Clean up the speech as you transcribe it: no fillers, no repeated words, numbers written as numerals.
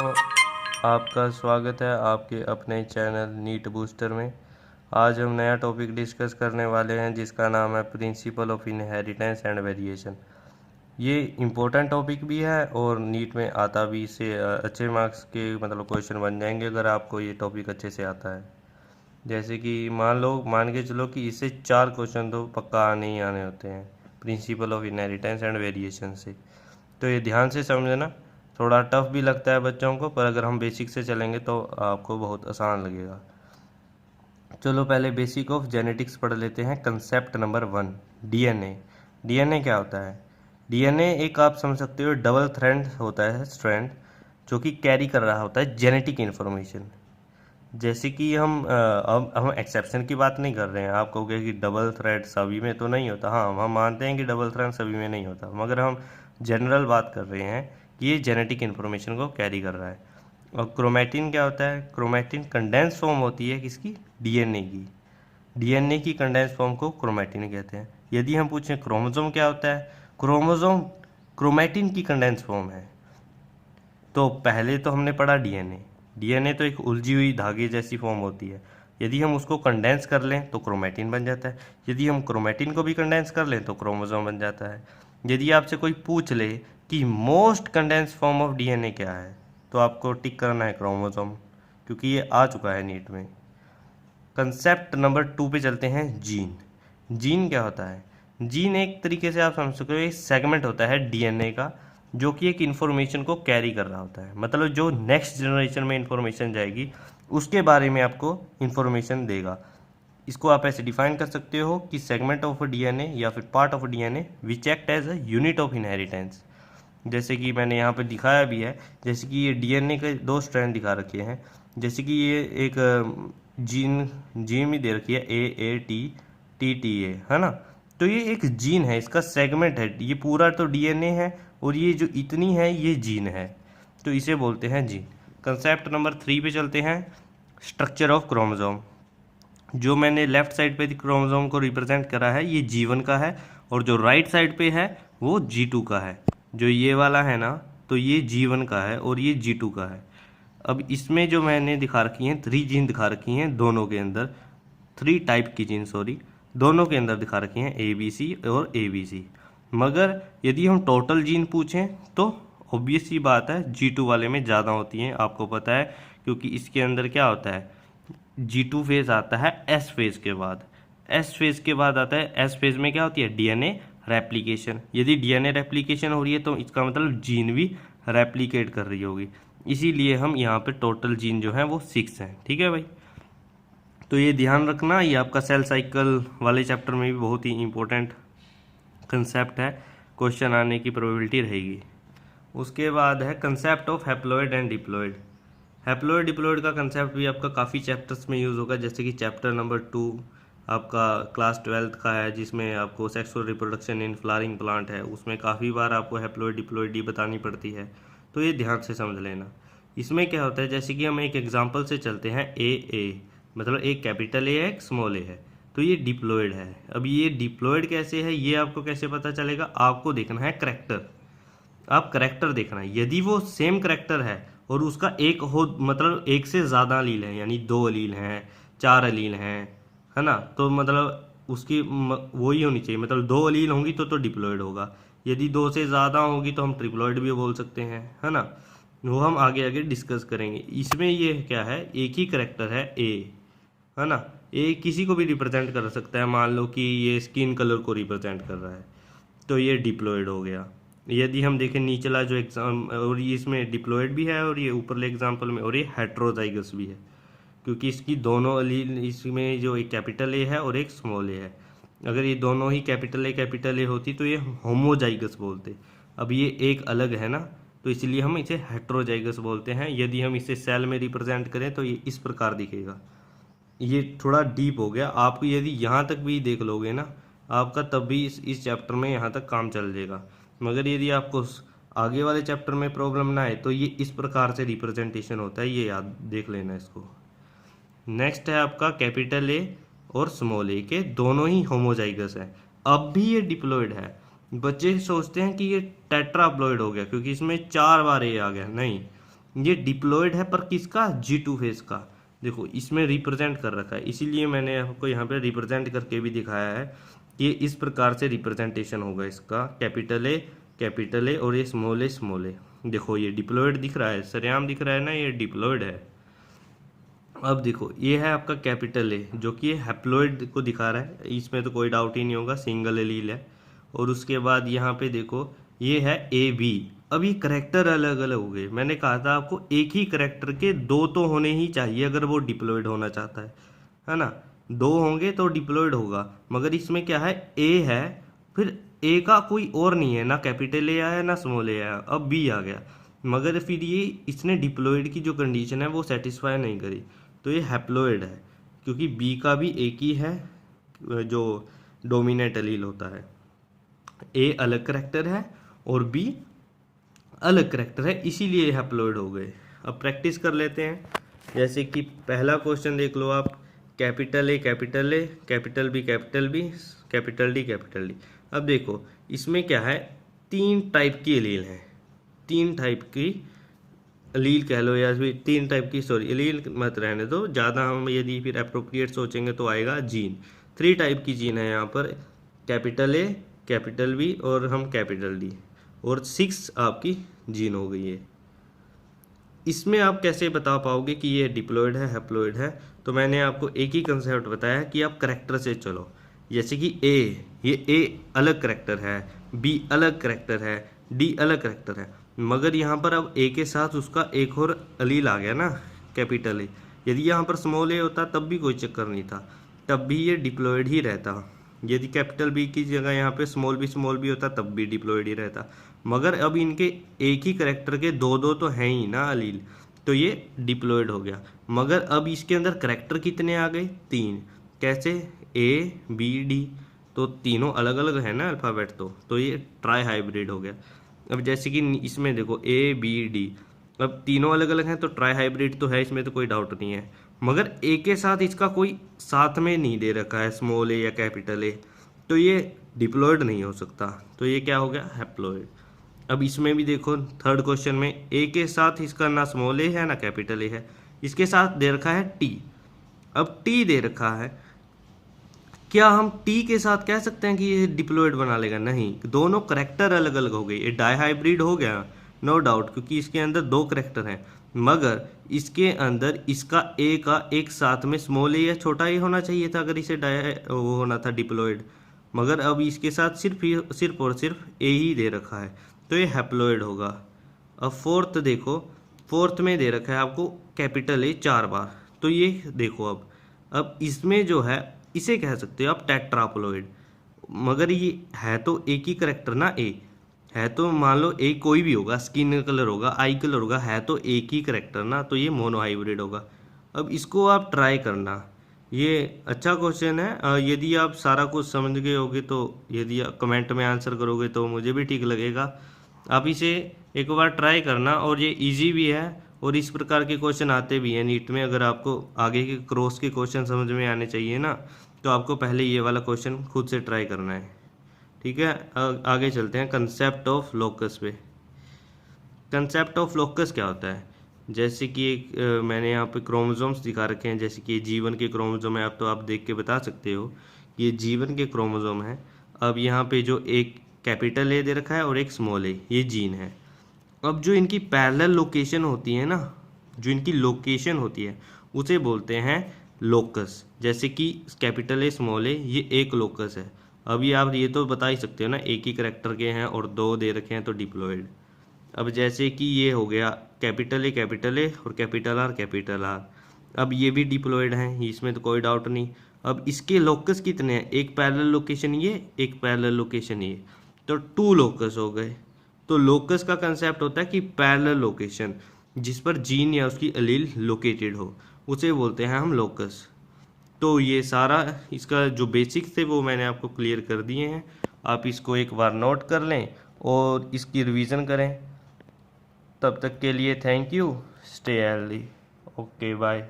आपका स्वागत है आपके अपने चैनल नीट बूस्टर में। आज हम नया टॉपिक डिस्कस करने वाले हैं जिसका नाम है principle of inheritance and variation. ये इम्पोर्टेंट टॉपिक भी है और नीट में आता भी, इससे अच्छे मार्क्स के क्वेश्चन बन जाएंगे अगर आपको ये टॉपिक अच्छे से आता है। जैसे कि मान के चलो कि इससे 4 क्वेश्चन तो पक्का आने ही आने होते हैं principle of inheritance and variation से। तो ये ध्यान से समझना, थोड़ा टफ भी लगता है बच्चों को, पर अगर हम बेसिक से चलेंगे तो आपको बहुत आसान लगेगा। चलो पहले बेसिक ऑफ जेनेटिक्स पढ़ लेते हैं। Concept number 1, DNA. डीएनए क्या होता है? डीएनए एक, आप समझ सकते हो, डबल थ्रेड होता है, स्ट्रैंड, जो कि कैरी कर रहा होता है जेनेटिक इन्फॉर्मेशन। जैसे कि अब हम एक्सेप्शन की बात नहीं कर रहे हैं। आप कहोगे कि डबल थ्रेड सभी में तो नहीं होता। हाँ, हम मानते हैं कि डबल थ्रेड सभी में नहीं होता, मगर हम जनरल बात कर रहे हैं कि ये जेनेटिक इन्फॉर्मेशन को कैरी कर रहा है। और क्रोमैटिन क्या होता है? क्रोमैटिन कंडेंस फॉर्म होती है किसकी? डीएनए की। डीएनए की कंडेंस फॉर्म को क्रोमैटिन कहते हैं। यदि हम पूछें क्रोमोसोम क्या होता है, क्रोमोसोम क्रोमैटिन की कंडेंस फॉर्म है। तो पहले तो हमने पढ़ा डीएनए। डीएनए तो एक उलझी हुई धागे जैसी फॉर्म होती है। यदि हम उसको कंडेंस कर लें तो क्रोमैटिन बन जाता है। यदि हम क्रोमैटिन को भी कंडेंस कर लें तो क्रोमोसोम बन जाता है। यदि आपसे कोई पूछ ले कि most condense form of DNA क्या है, तो आपको टिक करना है क्रोमोसोम, क्योंकि ये आ चुका है नीट में। कंसेप्ट नंबर 2 पे चलते हैं, जीन। जीन क्या होता है? जीन एक तरीके से आप समझ सकते हो, एक सेगमेंट होता है डीएनए का, जो कि एक इन्फॉर्मेशन को कैरी कर रहा होता है। मतलब जो नेक्स्ट जनरेशन में इन्फॉर्मेशन जाएगी उसके बारे में आपको इन्फॉर्मेशन देगा। इसको आप ऐसे डिफाइन कर सकते हो कि सेगमेंट ऑफ डीएनए या फिर part of DNA which act as a unit of inheritance. जैसे कि मैंने यहाँ पे दिखाया भी है, जैसे कि ये डीएनए के 2 स्ट्रैंड दिखा रखे हैं। जैसे कि ये एक जीन जीन भी दे रखी है, AATTTA, है ना। तो ये एक जीन है, इसका सेगमेंट है। ये पूरा तो डीएनए है और ये जो इतनी है ये जीन है, तो इसे बोलते हैं जीन। कंसेप्ट नंबर 3 पे चलते हैं, स्ट्रक्चर ऑफ क्रोमोसोम। जो मैंने लेफ्ट साइड पे क्रोमोसोम को रिप्रेजेंट करा है ये G1 का है, और जो राइट साइड पे है वो G2 का है। जो ये वाला है ना, तो ये G1 का है और ये G2 का है। अब इसमें जो मैंने दिखा रखी हैं 3 जीन दिखा रखी हैं दोनों के अंदर, 3 टाइप की जीन, सॉरी, दोनों के अंदर दिखा रखी हैं ABC और ABC। मगर यदि हम टोटल जीन पूछें तो ऑब्वियस सी बात है G2 वाले में ज़्यादा होती हैं, आपको पता है, क्योंकि इसके अंदर क्या होता है, G2 फेज आता है S फेज के बाद। S फेज के बाद आता है, S फेज में क्या होती है, डीएनए रेप्लिकेशन। यदि डीएनए रेप्लिकेशन हो रही है तो इसका मतलब जीन भी रेप्लिकेट कर रही होगी। इसीलिए हम यहाँ पे टोटल जीन जो है वो 6 हैं। ठीक है भाई, तो ये ध्यान रखना, ये आपका सेल साइकिल वाले चैप्टर में भी बहुत ही इंपॉर्टेंट कंसेप्ट है, क्वेश्चन आने की प्रोबेबिलिटी रहेगी। उसके बाद है concept of haploid and diploid. Haploid diploid का कंसेप्ट भी आपका काफ़ी चैप्टर्स में यूज़ होगा। जैसे कि चैप्टर नंबर 2 आपका क्लास 12th का है, जिसमें आपको sexual reproduction in flowering plant है, उसमें काफ़ी बार आपको हैप्लॉइड डिप्लॉइड बतानी पड़ती है, तो ये ध्यान से समझ लेना। इसमें क्या होता है, जैसे कि हम एक एग्जाम्पल से चलते हैं, ए मतलब एक कैपिटल ए है, एक स्मॉल ए है, तो ये डिप्लॉइड है। अब ये डिप्लॉइड कैसे है, ये आपको कैसे पता चलेगा? आपको देखना है करेक्टर, आप करेक्टर देखना है। यदि वो सेम करेक्टर है और उसका एक हो, मतलब एक से ज़्यादा अलील है, यानी 2 अलील हैं, 4 अलील हैं, है ना, तो मतलब उसकी वही होनी चाहिए, मतलब 2 अलील होंगी तो डिप्लॉइड होगा। यदि 2 से ज़्यादा होगी तो हम ट्रिप्लॉइड भी बोल सकते हैं, है ना। वो हम आगे आगे डिस्कस करेंगे। इसमें ये क्या है, एक ही करेक्टर है ए, है ना। ए किसी को भी रिप्रेजेंट कर सकता है, मान लो कि ये स्किन कलर को रिप्रेजेंट कर रहा है, तो ये डिप्लॉइड हो गया। यदि हम देखें नीचला जो एग्जाम, और ये इसमें डिप्लॉइड भी है और ये ऊपरले एग्जाम्पल में, और ये हेट्रोजाइगस भी है, क्योंकि इसकी दोनों अलील, इसमें जो एक कैपिटल ए है और एक स्मॉल ए है, अगर ये दोनों ही कैपिटल ए होती तो ये होमोजाइगस बोलते। अब ये एक अलग है ना, तो इसलिए हम इसे हेट्रोजाइगस बोलते हैं। यदि हम इसे सेल में रिप्रेजेंट करें तो ये इस प्रकार दिखेगा। ये थोड़ा डीप हो गया, आप यदि यहाँ तक भी देख लोगे ना, आपका तब भी इस चैप्टर में यहाँ तक काम चल जाएगा। मगर यदि आपको आगे वाले चैप्टर में प्रॉब्लम ना आए तो ये इस प्रकार से रिप्रेजेंटेशन होता है, ये याद देख लेना इसको। नेक्स्ट है आपका कैपिटल ए और स्मॉल ए के दोनों ही होमोजाइगस है, अब भी ये डिप्लॉइड है। बच्चे सोचते हैं कि ये टेट्राप्लॉइड हो गया क्योंकि इसमें 4 बार ए आ गया, नहीं, ये डिप्लॉयड है पर किसका, G2 फेज का। देखो इसमें रिप्रेजेंट कर रखा है, इसीलिए मैंने आपको यहाँ पे रिप्रेजेंट करके भी दिखाया है कि इस प्रकार से रिप्रेजेंटेशन होगा इसका, कैपिटल ए और ये स्मॉल ए। देखो ये डिप्लॉयड दिख रहा है, सरेआम दिख रहा है ना, ये डिप्लॉयड है। अब देखो ये है आपका कैपिटल ए जो कि हैप्लॉयड को दिखा रहा है, इसमें तो कोई डाउट ही नहीं होगा, सिंगल एलील है। और उसके बाद यहाँ पे देखो ये है ए बी। अब ये करेक्टर अलग अलग हो गए, मैंने कहा था आपको एक ही करेक्टर के दो तो होने ही चाहिए अगर वो डिप्लॉयड होना चाहता है ना, दो होंगे तो डिप्लॉयड होगा। मगर इसमें क्या है, ए है, फिर ए का कोई और नहीं है, ना कैपिटल ए आया ना स्मॉल ए आया, अब बी आ गया। मगर फिर ये इसने डिप्लॉयड की जो कंडीशन है वो सेटिस्फाई नहीं करी, तो ये हैप्लॉयड है, क्योंकि बी का भी एक ही है जो डोमिनेंट एलील होता है। ए अलग करेक्टर है और बी अलग करेक्टर है, इसीलिए हैप्लॉयड हो गए। अब प्रैक्टिस कर लेते हैं, जैसे कि पहला क्वेश्चन देख लो आप, capital A, capital B, capital D. अब देखो इसमें क्या है, तीन टाइप की एलील है, तीन टाइप की एलील कह लो, या फिर तीन टाइप की, सॉरी एलील मत रहने दो ज़्यादा, हम यदि फिर अप्रोप्रिएट सोचेंगे तो आएगा जीन। थ्री टाइप की जीन है यहाँ पर, कैपिटल ए, कैपिटल बी और हम कैपिटल डी, और 6 आपकी जीन हो गई है। इसमें आप कैसे बता पाओगे कि ये डिप्लॉयड है, हैप्लॉयड है? तो मैंने आपको एक ही कंसेप्ट बताया कि आप करेक्टर से चलो, जैसे कि ए, ये ए अलग करेक्टर है, बी अलग करेक्टर है, डी अलग करेक्टर है, मगर यहाँ पर अब ए के साथ उसका एक और एलील आ गया ना, कैपिटल ए। यदि यहाँ पर स्मॉल ए होता तब भी कोई चक्कर नहीं था, तब भी ये डिप्लॉयड ही रहता। यदि कैपिटल बी की जगह यहाँ पे स्मॉल बी होता तब भी डिप्लॉयड ही रहता। मगर अब इनके एक ही करेक्टर के दो दो तो हैं ही ना एलील, तो ये डिप्लॉयड हो गया। मगर अब इसके अंदर करेक्टर कितने आ गए, 3। कैसे, ए बी डी, तो तीनों अलग अलग है ना अल्फ़ाबेट, तो ये ट्राई हाइब्रिड हो गया। अब जैसे कि इसमें देखो ए बी डी, अब तीनों अलग अलग हैं तो ट्राई हाइब्रिड तो है, इसमें तो कोई डाउट नहीं है। मगर ए के साथ इसका कोई साथ में नहीं दे रखा है, स्मॉल ए या कैपिटल ए, तो ये डिप्लॉयड नहीं हो सकता, तो ये क्या हो गया, हैप्लॉयड। अब इसमें भी देखो थर्ड क्वेश्चन में ए के साथ इसका ना स्मॉल ए है ना कैपिटल ए है, इसके साथ दे रखा है टी। अब टी दे रखा है, क्या हम टी के साथ कह सकते हैं कि ये डिप्लॉयड बना लेगा? नहीं, दोनों करेक्टर अलग अलग हो गए, ये डाई हाइब्रिड हो गया नो डाउट, क्योंकि इसके अंदर दो करेक्टर हैं। मगर इसके अंदर इसका ए का एक साथ में स्मॉल ए या छोटा ए होना चाहिए था अगर इसे वो होना था डिप्लॉयड, मगर अब इसके साथ सिर्फ और सिर्फ ए ही दे रखा है, तो ये हैप्लॉयड होगा। अब फोर्थ देखो, फोर्थ में दे रखा है आपको कैपिटल ए 4 बार, तो ये देखो अब इसमें जो है इसे कह सकते हो आप टेट्राप्लॉयड, मगर ये है तो एक ही करेक्टर ना, ए है तो मान लो ए कोई भी होगा, स्किन कलर होगा, आई कलर होगा, है तो एक ही करेक्टर ना, तो ये मोनो हाइब्रिड होगा। अब इसको आप ट्राई करना, ये अच्छा क्वेश्चन है, यदि आप सारा कुछ समझ गए होगे तो यदि आप कमेंट में आंसर करोगे तो मुझे भी ठीक लगेगा। आप इसे एक बार ट्राई करना, और ये इजी भी है और इस प्रकार के क्वेश्चन आते भी हैं नीट में। अगर आपको आगे के क्रॉस के क्वेश्चन समझ में आने चाहिए ना, तो आपको पहले ये वाला क्वेश्चन खुद से ट्राई करना है, ठीक है। आगे चलते हैं कंसेप्ट ऑफ लोकस पे। कंसेप्ट ऑफ लोकस क्या होता है? जैसे कि एक मैंने यहाँ पे क्रोमोसोम्स दिखा रखे हैं, जैसे कि जीवन के क्रोमोसोम है, आप देख के बता सकते हो ये जीवन के क्रोमोसोम है। अब यहाँ पे जो एक कैपिटल ए दे रखा है और एक स्मॉल ए, ये जीन है। अब जो इनकी पैरेलल लोकेशन होती है ना, जो इनकी लोकेशन होती है उसे बोलते हैं लोकस। जैसे कि कैपिटल ए स्मॉल ए, ये एक लोकस है। अभी आप ये तो बता ही सकते हो ना, एक ही करेक्टर के हैं और दो दे रखे हैं तो डिप्लॉयड। अब जैसे कि ये हो गया कैपिटल ए और कैपिटल आर, अब ये भी डिप्लॉयड हैं, इसमें तो कोई डाउट नहीं। अब इसके लोकस कितने हैं, एक पैरेलल लोकेशन ये, एक पैरेलल लोकेशन ये, तो 2 लोकस हो गए। तो लोकस का कंसेप्ट होता है कि पैरेलल लोकेशन जिस पर जीन या उसकी एलील लोकेटेड हो, उसे बोलते हैं हम लोकस। तो ये सारा इसका जो बेसिक्स थे वो मैंने आपको क्लियर कर दिए हैं, आप इसको एक बार नोट कर लें और इसकी रिवीजन करें। तब तक के लिए thank you, stay healthy, okay bye.